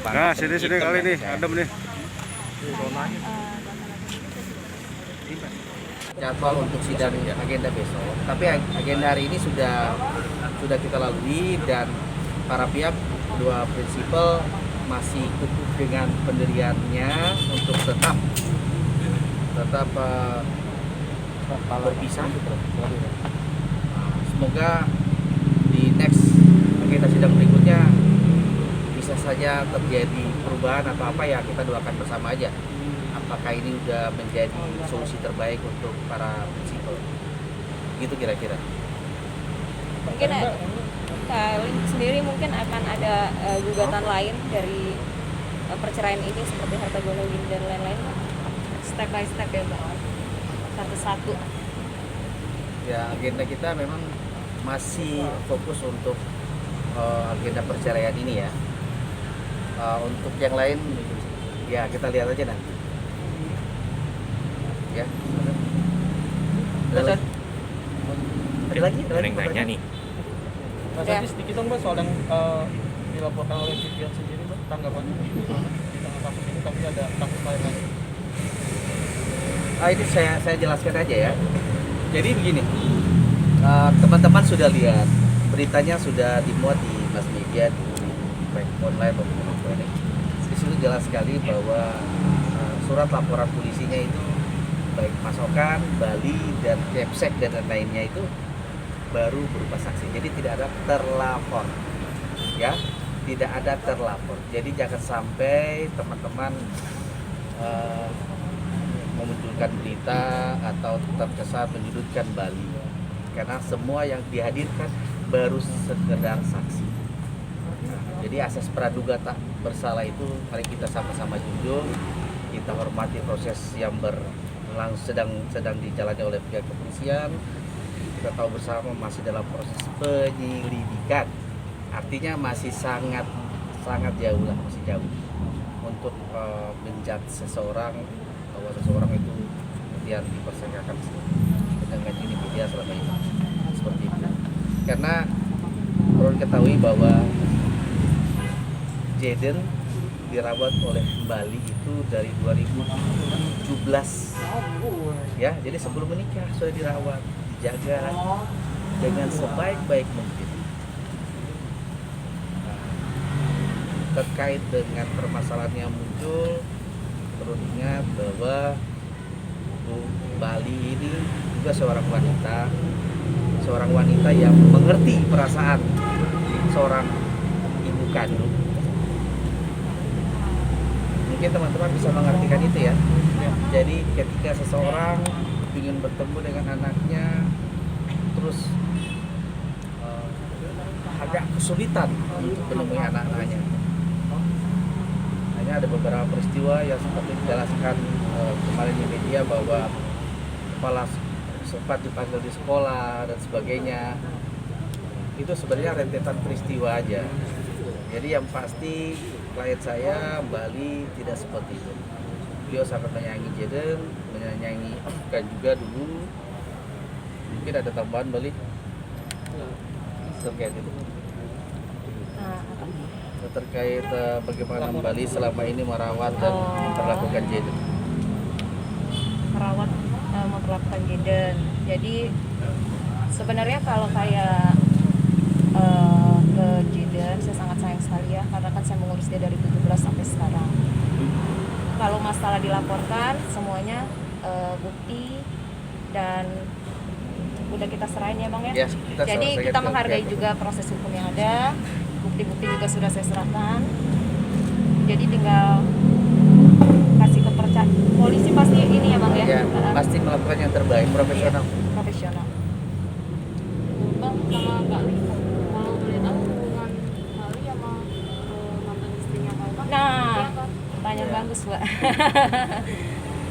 Nah, sini kali nih, adem nih. Jadwal untuk sidang agenda besok, tapi agenda hari ini sudah kita lalui dan para pihak dua prinsipal masih kukuh dengan pendiriannya untuk tetap berpisah. Semoga di next agenda sidang berikutnya bisa saja terjadi perubahan atau apa, ya kita doakan bersama aja. Apakah ini udah menjadi solusi terbaik untuk para prinsipal? Gitu kira-kira. Mungkin Kak Lin sendiri mungkin akan ada gugatan lain dari perceraian ini seperti harta gonogin dan lain-lain, step by step ya Mbak, satu-satu. Ya, agenda kita memang masih fokus untuk agenda perceraian ini ya. Untuk yang lain ya kita lihat aja nanti. Ya. Ada lagi? Nanya nih. Mas Ya. Adi, sedikit dong Mbak soal yang dilaporkan oleh Vivian sendiri Mbak, tanggapannya di tengah kasus ini, tapi ada kasus lain lagi. Ini saya jelaskan aja ya. Jadi begini, teman-teman sudah lihat beritanya, sudah dimuat di mass media, di baik online maupun elektronik. Di situ jelas sekali bahwa surat laporan polisinya itu baik Pasokan, Bali, dan Kepsek dan lainnya itu baru berupa saksi. Jadi tidak ada terlapor, ya, tidak ada terlapor. Jadi jangan sampai teman-teman memunculkan berita atau terkesan menyudutkan Bali, karena semua yang dihadirkan baru sekedar saksi. Jadi asas praduga tak bersalah itu mari kita sama-sama junjung, kita hormati proses yang sedang dijalani oleh pihak kepolisian. Kita tahu bersama masih dalam proses penyelidikan, artinya masih sangat jauh lah, masih jauh untuk menjudge seseorang bahwa seseorang itu kemudian dipersangkakan dengan ini media selama ini seperti itu. Karena perlu diketahui bahwa Jaden dirawat oleh Bali itu dari 2017 ya, jadi sebelum menikah sudah dirawat, dijaga dengan sebaik-baik mungkin. Terkait dengan permasalahan yang muncul, perlu diingat bahwa Bu Bali ini juga seorang wanita yang mengerti perasaan seorang ibu kandung. Mungkin teman-teman bisa mengartikan itu ya. Jadi ketika seseorang ingin bertemu dengan anaknya, terus agak kesulitan untuk menemui anak-anaknya. Hanya ada beberapa peristiwa yang seperti dijelaskan kemarin di media bahwa kepala sempat dipanggil di sekolah dan sebagainya. Itu sebenarnya rentetan peristiwa aja. Jadi yang pasti klien saya Bali tidak seperti itu. Beliau sangat menyayangi Jaden, menyayangi Afgan juga dulu. Mungkin ada tambahan Bali terkait itu. Terkait bagaimana Bali selama ini merawat dan memperlakukan Jaden. Memperlakukan Jaden. Jadi sebenarnya kalau kayak ke Jaden, saya sangat sayang sekali ya, karena kan saya mengurus dia dari 17 sampai sekarang. Kalau masalah dilaporkan semuanya bukti dan udah kita serahin ya Bang ya. Jadi kita menghargai juga proses hukum yang ada. Bukti-bukti juga sudah saya serahkan. Jadi tinggal kasih kepercayaan. Polisi pasti ini ya Bang ya. Ya, pasti melakukan yang terbaik, profesional. Iya, profesional. Bang, sama Kak Li, kalau melihat hubungan Kak Li sama mantan istrinya Kak Bang, Nah, apa? pertanyaan bagus Mbak.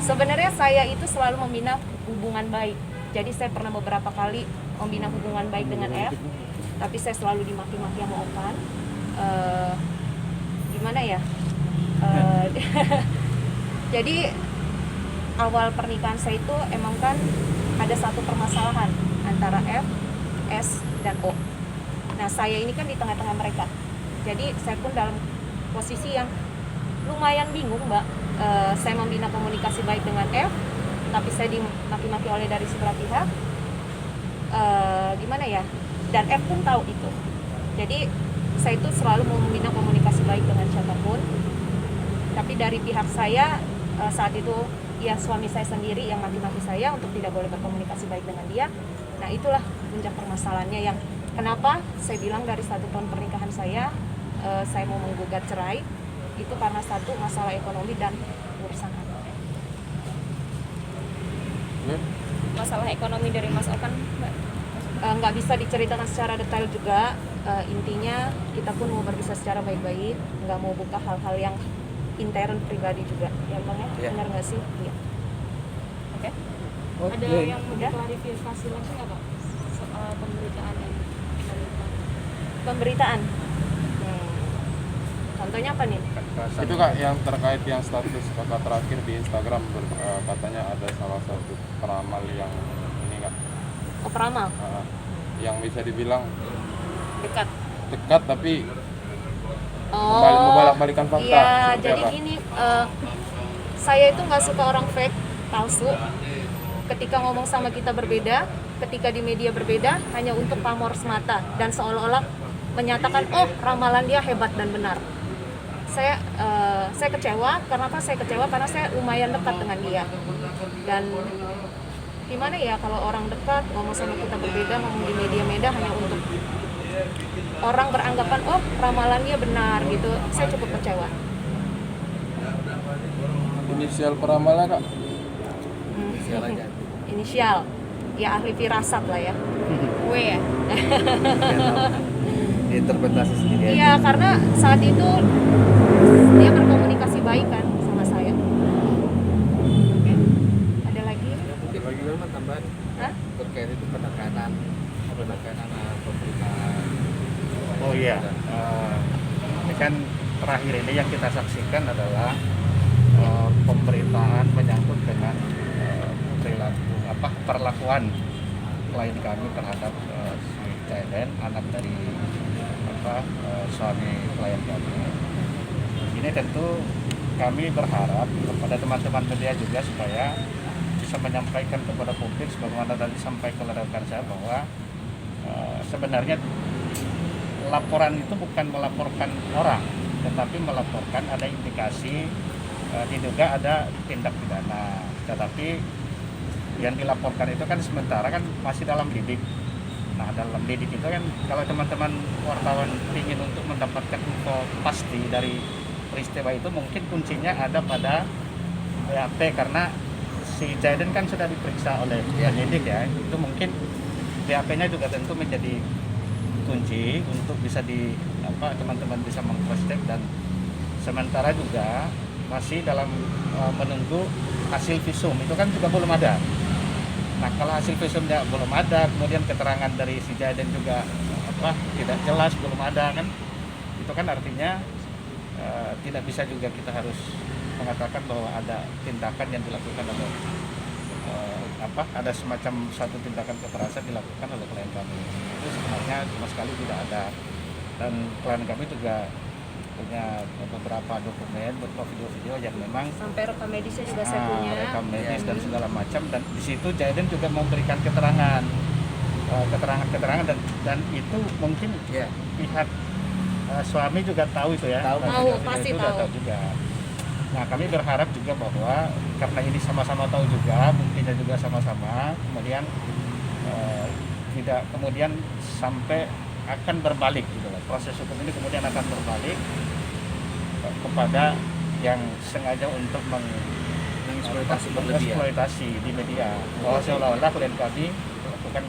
Sebenarnya saya itu selalu membina hubungan baik. Jadi saya pernah beberapa kali membina hubungan baik dengan F, tapi saya selalu dimaki-maki sama Okan. Gimana ya? Jadi awal pernikahan saya itu emang kan ada satu permasalahan antara F, S, dan O. Nah saya ini kan di tengah-tengah mereka. Jadi saya pun dalam posisi yang lumayan bingung Mbak. Saya membina komunikasi baik dengan F, tapi saya dimaki-maki oleh dari sebelah pihak. Gimana ya? Dan F pun tahu itu. Jadi saya itu selalu mau membina komunikasi baik dengan siapapun. Tapi dari pihak saya saat itu ya suami saya sendiri yang maki-maki saya untuk tidak boleh berkomunikasi baik dengan dia. Nah itulah puncak permasalahannya yang kenapa saya bilang dari 1 tahun pernikahan saya mau menggugat cerai itu karena satu masalah ekonomi dan urusan anak. Masalah ekonomi dari Mas Okan, Mbak? Nggak bisa diceritakan secara detail juga. Intinya kita pun mau berpisah secara baik-baik, nggak mau buka hal-hal yang intern pribadi juga, ya Bang ya? Iya. Benar nggak sih? Iya. Oke. Ada yang mau Udah? klarifikasi lagi nggak Pak soal pemberitaan yang pemerintah? Pemberitaan. Contohnya apa nih? Itu Kak yang terkait yang status kakak terakhir di Instagram katanya ada salah satu peramal yang ini Kak, Oh, peramal. yang bisa dibilang Dekat. dekat tapi Oh. membolak-balikan fakta. Iya, Seperti jadi apa? gini, saya itu nggak suka orang fake, palsu. Ketika ngomong sama kita berbeda, ketika di media berbeda, hanya untuk pamor semata dan seolah-olah menyatakan, oh ramalan dia hebat dan benar. Saya kecewa. Kenapa saya kecewa? Karena saya lumayan dekat dengan dia. Dan gimana ya kalau orang dekat ngomong sama kita berbeda, ngomong di media hanya untuk orang beranggapan oh ramalan dia benar gitu. Saya cukup kecewa. Inisial peramalnya Kak? Inisial aja. Inisial, ya ahli firasat lah ya. W ya. Interpretasi sendiri aja. Iya, karena saat itu dia berkomunikasi baik kan sama saya. Oke. Ada lagi? Mungkin lagi memang tambahan Hah? terkait itu penekanan pemberitaan. Oh iya, ini kan terakhir ini yang kita saksikan adalah pemberitaan menyangkut dengan perilaku perlakuan klien kami terhadap si Jaiden, anak dari suami klien kami. Ini tentu kami berharap kepada teman-teman media juga supaya bisa menyampaikan kepada publik sebagaimana tadi disampaikan oleh rekan saya bahwa sebenarnya laporan itu bukan melaporkan orang, tetapi melaporkan ada indikasi diduga ada tindak pidana. Tetapi yang dilaporkan itu kan sementara kan masih dalam lidik. Nah, dalam lidik itu kan kalau teman-teman wartawan ingin untuk mendapatkan info pasti dari peristiwa itu, mungkin kuncinya ada pada BAP karena si Jaiden kan sudah diperiksa oleh penyidik ya. Itu mungkin BAP-nya juga tentu menjadi kunci untuk bisa teman-teman bisa meng-cross-check, dan sementara juga masih dalam menunggu hasil visum itu kan juga belum ada. Nah, kalau hasil visumnya belum ada, kemudian keterangan dari si Jaiden juga tidak jelas, belum ada kan, itu kan artinya tidak bisa juga kita harus mengatakan bahwa ada tindakan yang dilakukan oleh ada semacam satu tindakan kekerasan dilakukan oleh klien kami. Itu sebenarnya sama sekali tidak ada, dan klien kami juga punya beberapa dokumen berupa video-video yang memang Sampai rekam medisnya juga saya punya. rekam medis dan segala macam, dan di situ Jaiden juga memberikan keterangan dan itu mungkin pihak suami juga tahu itu ya. Tahu, pasti itu udah tahu. juga. Nah, kami berharap juga bahwa karena ini sama-sama tahu juga, buktinya juga sama-sama, kemudian tidak kemudian sampai akan berbalik gitu loh. Proses hukum ini kemudian akan berbalik kepada yang sengaja untuk mengeksploitasi di media, bahwa seolah-olah klien kami melakukan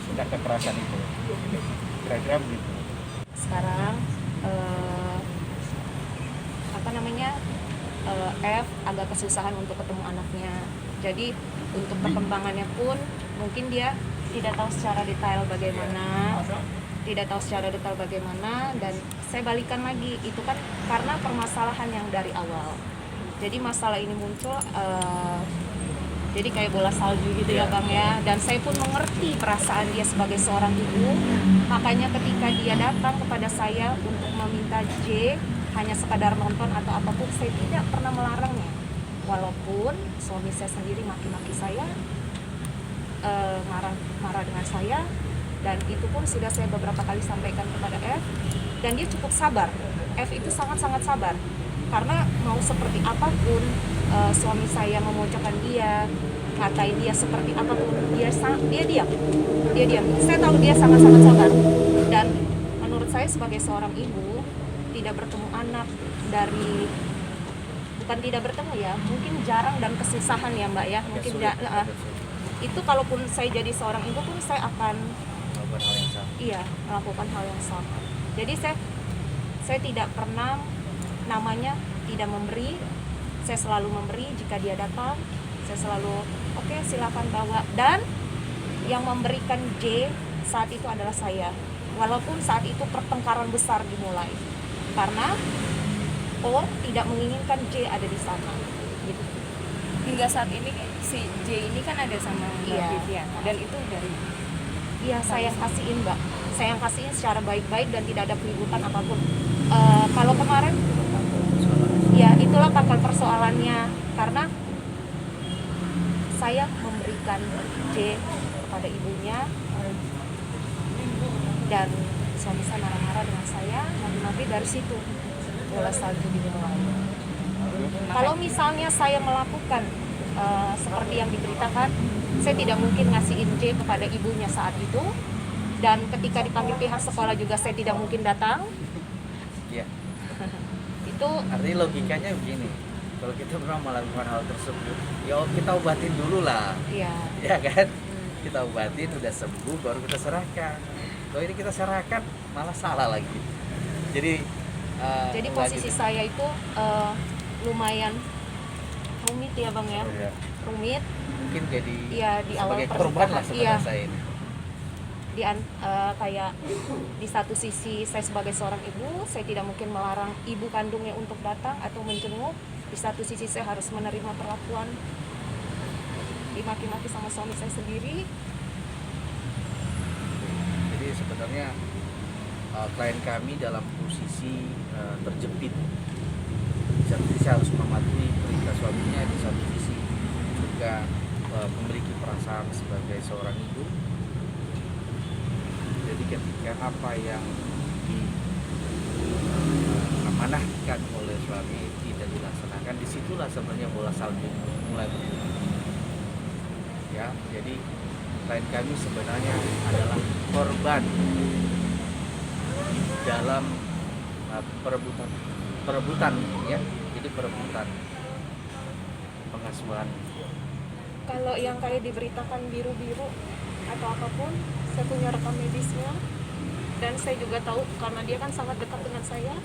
tindak kekerasan itu. Kira-kira begitu. Sekarang F agak kesusahan untuk ketemu anaknya. Jadi untuk perkembangannya pun mungkin dia tidak tahu secara detail bagaimana, dan saya balikan lagi, itu kan karena permasalahan yang dari awal. Jadi masalah ini muncul jadi kayak bola salju gitu ya Bang ya, dan saya pun mengerti perasaan dia sebagai seorang ibu. Makanya ketika dia datang kepada saya untuk meminta J hanya sekadar nonton atau apapun, saya tidak pernah melarangnya. Walaupun suami saya sendiri maki-maki saya, marah dengan saya, dan itu pun sudah saya beberapa kali sampaikan kepada F, dan dia cukup sabar. F itu sangat-sangat sabar, karena mau seperti apapun suami saya memojokkan dia, ngatain dia seperti apapun, dia diam. Saya tahu dia sangat-sangat sabar, dan menurut saya sebagai seorang ibu, tidak bertemu anak dari, bukan tidak bertemu ya, mungkin jarang dan kesusahan ya Mbak ya, mungkin itu kalaupun saya jadi seorang ibu pun saya akan melakukan hal yang sama. iya melakukan hal yang sama. Jadi saya tidak pernah namanya tidak memberi, saya selalu memberi. Jika dia datang, saya selalu oke, silakan bawa, dan yang memberikan J saat itu adalah saya, walaupun saat itu pertengkaran besar dimulai karena O tidak menginginkan J ada di sana gitu. Hingga saat ini si J ini kan ada sama Mbak Iya. Vivian, dan itu dari Iya, saya yang kasihin Mbak, saya yang kasihin secara baik-baik dan tidak ada keributan apapun. Kalau kemarin ya itulah pangkal persoalannya, karena saya memberikan J kepada ibunya dan suami saya marah-marah dengan saya, nanti dari situ bola salju dimulai. Kalau misalnya saya melakukan seperti yang diberitakan, saya tidak mungkin ngasihin J kepada ibunya saat itu, dan ketika dipanggil pihak sekolah juga saya tidak mungkin datang. Iya. Itu Artinya logikanya begini, kalau kita pernah melakukan hal tersebut, ya kita obatin dulu lah, ya ya kan? Kita obatin, udah sembuh, baru kita serahkan. Kalau ini kita serahkan, malah salah lagi. Jadi posisi saya itu lumayan rumit ya Bang ya, Iya. rumit. mungkin jadi Iya, di awal sebagai korban lah pernikahan, iya. sebenarnya saya ini. Kayak di satu sisi saya sebagai seorang ibu, saya tidak mungkin melarang ibu kandungnya untuk datang atau menjenguk. Di satu sisi saya harus menerima perlakuan dimaki-maki sama suami saya sendiri. Jadi sebenarnya klien kami dalam posisi terjepit. Di satu sisi harus mematuhi perintah suaminya, di satu sisi juga memiliki perasaan sebagai seorang ibu. Jadi ketika apa yang diamanahkan oleh suami tidak dilaksanakan, disitulah sebenarnya bola salju mulai berputar. Ya, jadi klien kami sebenarnya adalah korban dalam perebutan ya, jadi perebutan pengasuhan. Kalau yang kayak diberitakan biru-biru atau apapun, saya punya rekam medisnya, dan saya juga tahu karena dia kan sangat dekat dengan saya.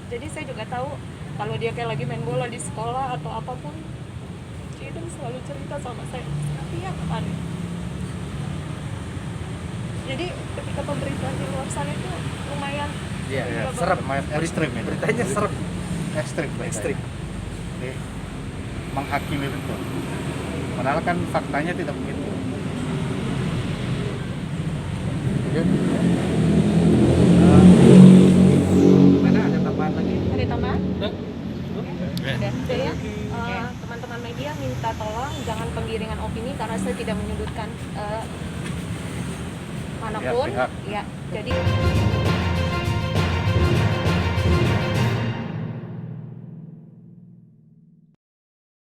Jadi saya juga tahu kalau dia kayak lagi main bola di sekolah atau apapun, dia selalu cerita sama saya setiap hari. Jadi ketika pemberitaan di luar sana itu lumayan Iya, Iya, serem. lumayan ekstrim ini. Beritanya serem. Ekstrim. Ekstrim. Jadi, menghakimi betul. Padahal kan faktanya tidak begitu. Mana ada tambahan lagi? ada tambahan. Udah? Udah ya. Teman-teman media minta tolong jangan penggiringan opini karena saya tidak menyudutkan manapun. Pihak. Ya, jadi